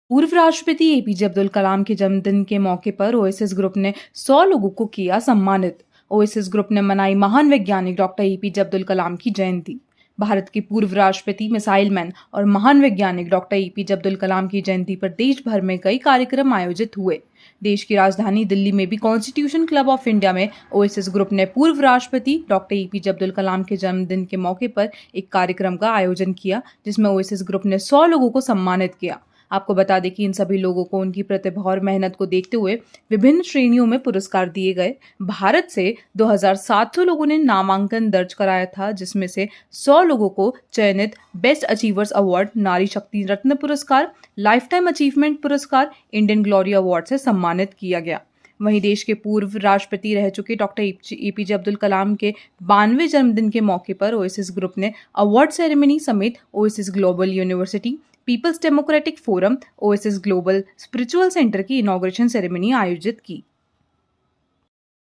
पूर्व राष्ट्रपति एपीजे अब्दुल कलाम के जन्मदिन के मौके पर ओएसिस ग्रुप ने 100 लोगों को किया सम्मानित। ओएसिस ग्रुप ने मनाई महान वैज्ञानिक डॉक्टर एपीजे अब्दुल कलाम की जयंती। भारत के पूर्व राष्ट्रपति, मिसाइल मैन और महान वैज्ञानिक डॉक्टर एपीजे अब्दुल कलाम की जयंती पर देश भर में कई कार्यक्रम आयोजित हुए। देश की राजधानी दिल्ली में भी कॉन्स्टिट्यूशन क्लब ऑफ इंडिया में ओएसिस ग्रुप ने पूर्व राष्ट्रपति डॉक्टर एपीजे अब्दुल कलाम के जन्मदिन के मौके पर एक कार्यक्रम का आयोजन किया, जिसमें ओएसिस ग्रुप ने 100 लोगों को सम्मानित किया। आपको बता दें कि इन सभी लोगों को उनकी प्रतिभा और मेहनत को देखते हुए विभिन्न श्रेणियों में पुरस्कार दिए गए। भारत से 2700 लोगों ने नामांकन दर्ज कराया था, जिसमें से 100 लोगों को चयनित बेस्ट अचीवर्स अवार्ड, नारी शक्ति रत्न पुरस्कार, लाइफ टाइम अचीवमेंट पुरस्कार, इंडियन ग्लोरी अवार्ड से सम्मानित किया गया। वहीं देश के पूर्व राष्ट्रपति रह चुके डॉक्टर एपीजे अब्दुल कलाम के 92वें जन्मदिन के मौके पर ओएसिस ग्रुप ने अवार्ड सेरेमनी समेत Oasis global university, people's democratic forum, Oasis global spiritual centre की इनॉग्रेशन सेरेमनी आयोजित की।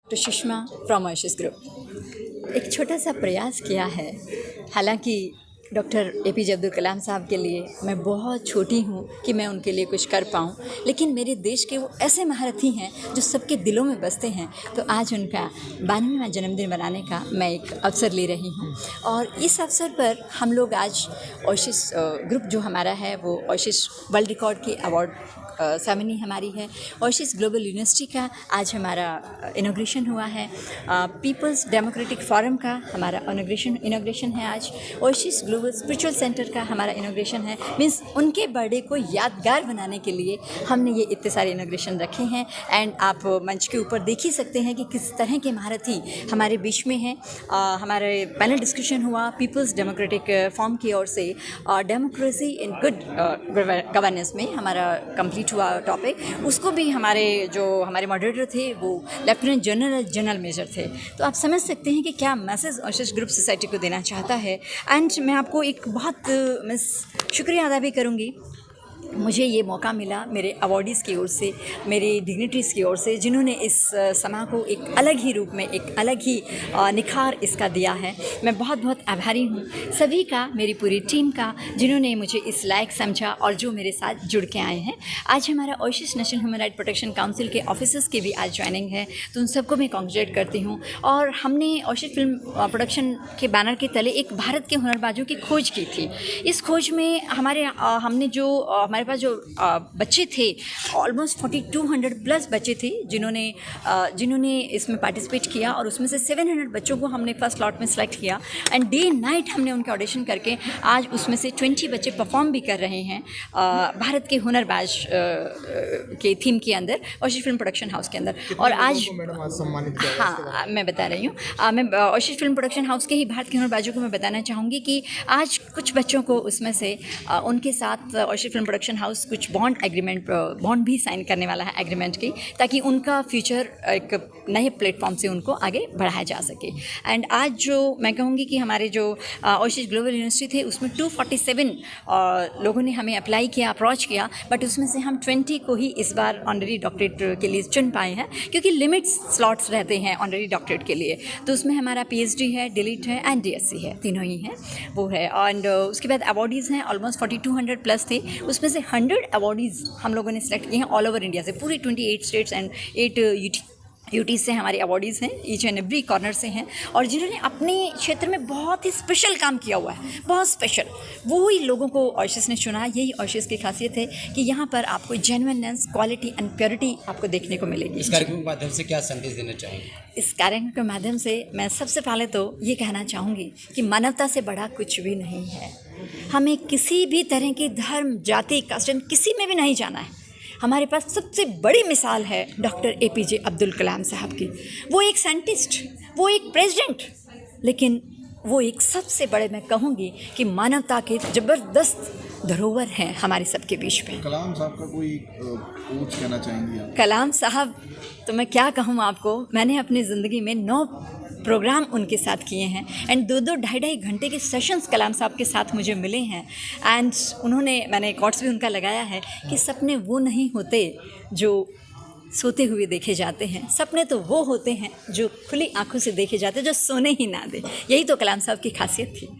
तो सुषमा फ्रॉम ओएसिस ग्रुप एक छोटा सा प्रयास किया है। हालांकि डॉक्टर एपीजे अब्दुल कलाम साहब के लिए मैं बहुत छोटी हूँ कि मैं उनके लिए कुछ कर पाऊँ, लेकिन मेरे देश के वो ऐसे महारथी हैं जो सबके दिलों में बसते हैं। तो आज उनका 92वां जन्मदिन मनाने का मैं एक अवसर ले रही हूँ, और इस अवसर पर हम लोग आज ओएसिस ग्रुप जो हमारा है वो ओएसिस वर्ल्ड रिकॉर्ड की अवार्ड सेरेमनी हमारी है। ओएसिस ग्लोबल यूनिवर्सिटी का आज हमारा इनॉग्रेशन हुआ है। पीपल्स डेमोक्रेटिक फोरम का हमारा इनॉग्रेशन है आज। ओएसिस ग्लोबल स्पिरिचुअल सेंटर का हमारा इनॉग्रेशन है। मीन्स उनके बर्थडे को यादगार बनाने के लिए हमने ये इतने सारे इनॉग्रेशन रखे हैं। एंड आप मंच के ऊपर देख ही सकते हैं कि किस तरह के महारथी हमारे बीच में हैं। हमारे पैनल डिस्कशन हुआ पीपल्स डेमोक्रेटिक फॉर्म की ओर से, डेमोक्रेसी इन गुड गवर्नेंस में हमारा कंप्लीट हुआ टॉपिक। उसको भी हमारे मॉडरेटर थे वो लेफ्टिनेंट जनरल मेजर थे। तो आप समझ सकते हैं कि क्या मैसेज ओएसिस ग्रुप सोसाइटी को देना चाहता है। एंड मैं आपको एक बहुत शुक्रिया अदा भी करूँगी। मुझे ये मौका मिला मेरे अवॉर्डीज़ की ओर से, मेरे डिग्निटरीज़ की ओर से, जिन्होंने इस समा को एक अलग ही रूप में, एक अलग ही निखार इसका दिया है। मैं बहुत बहुत आभारी हूँ सभी का, मेरी पूरी टीम का, जिन्होंने मुझे इस लायक समझा और जो मेरे साथ जुड़ के आए हैं। आज हमारा oasis national human right protection council के ऑफिसर्स की भी आज ज्वाइनिंग है, तो उन सबको मैं कॉन्ग्रेचुलेट करती हूँ। और हमने ओएसिस फिल्म प्रोडक्शन के बैनर के तले एक भारत के हुनरबाजों की खोज की थी। इस खोज में हमारे पास जो बच्चे थे, ऑलमोस्ट 4200 प्लस बच्चे थे जिन्होंने इसमें पार्टिसिपेट किया, और उसमें से 700 बच्चों को हमने फर्स्ट लॉट में सेलेक्ट किया। एंड डे नाइट हमने उनके ऑडिशन करके आज उसमें से 20 बच्चे परफॉर्म भी कर रहे हैं भारत के हुनरबाज के थीम के अंदर ओएसिस फिल्म प्रोडक्शन हाउस के अंदर। और आज हाँ, मैं बता रही हूँ, मैं ओएसिस फिल्म प्रोडक्शन हाउस के ही भारत के हुनरबाजों को मैं बताना चाहूँगी कि आज कुछ बच्चों को उसमें से उनके साथ ओएसिस फिल्म प्रोडक्शन हाउस कुछ बॉन्ड भी साइन करने वाला है एग्रीमेंट की, ताकि उनका फ्यूचर एक नए प्लेटफॉर्म से उनको आगे बढ़ाया जा सके। एंड आज जो मैं कहूँगी कि हमारे जो ओएसिस ग्लोबल यूनिवर्सिटी थे उसमें 247 लोगों ने हमें अप्लाई किया, अप्रोच किया, बट उसमें से हम 20 को ही इस बार ऑनररी डॉक्टरेट के लिए चुन पाए हैं, क्योंकि लिमिट्स स्लॉट्स रहते हैं ऑनररी डॉक्टरेट के लिए। तो उसमें हमारा पीएचडी है, डिलीट है एंड डीएससी है, तीनों ही हैं वो है। एंड उसके बाद अवॉर्डीज़ हैं, ऑलमोस्ट 4200 प्लस थे। उसमें से 100 अवॉर्डीज़ हम लोगों ने सेलेक्ट किए हैं ऑल ओवर इंडिया से, पूरी 28 स्टेट्स एंड 8 यूटी से हमारे अवॉर्डीज़ हैं, ईच एंड एवरी कॉर्नर से हैं, और जिन्होंने अपने क्षेत्र में बहुत ही स्पेशल काम किया हुआ है, बहुत स्पेशल, वो ही लोगों को ओएसिस ने चुना। यही ओएसिस की खासियत है कि यहाँ पर आपको जेन्युइननेस, क्वालिटी एंड प्योरिटी आपको देखने को मिलेगी। इस कार्यक्रम के माध्यम से क्या संदेश देना चाहेंगे? इस कार्यक्रम के माध्यम से मैं सबसे पहले तो ये कहना चाहूँगी कि मानवता से बड़ा कुछ भी नहीं है। हमें किसी भी तरह की धर्म, जाति, कास्ट किसी में भी नहीं जाना है। हमारे पास सबसे बड़ी मिसाल है डॉक्टर एपीजे अब्दुल कलाम साहब की। वो एक साइंटिस्ट, वो एक प्रेसिडेंट, लेकिन वो एक सबसे बड़े, मैं कहूँगी कि मानवता के ज़बरदस्त धरोहर हैं हमारे सबके बीच में। कलाम साहब का कोई कोच कहना चाहेंगी आप? कलाम साहब तो मैं क्या कहूँ आपको, मैंने अपनी ज़िंदगी में 9 प्रोग्राम उनके साथ किए हैं एंड 2-2, 2.5 घंटे के सेशंस कलाम साहब के साथ मुझे मिले हैं। एंड मैंने कोट्स भी उनका लगाया है कि सपने वो नहीं होते जो सोते हुए देखे जाते हैं, सपने तो वो होते हैं जो खुली आंखों से देखे जाते हैं, जो सोने ही ना दे। यही तो कलाम साहब की खासियत थी।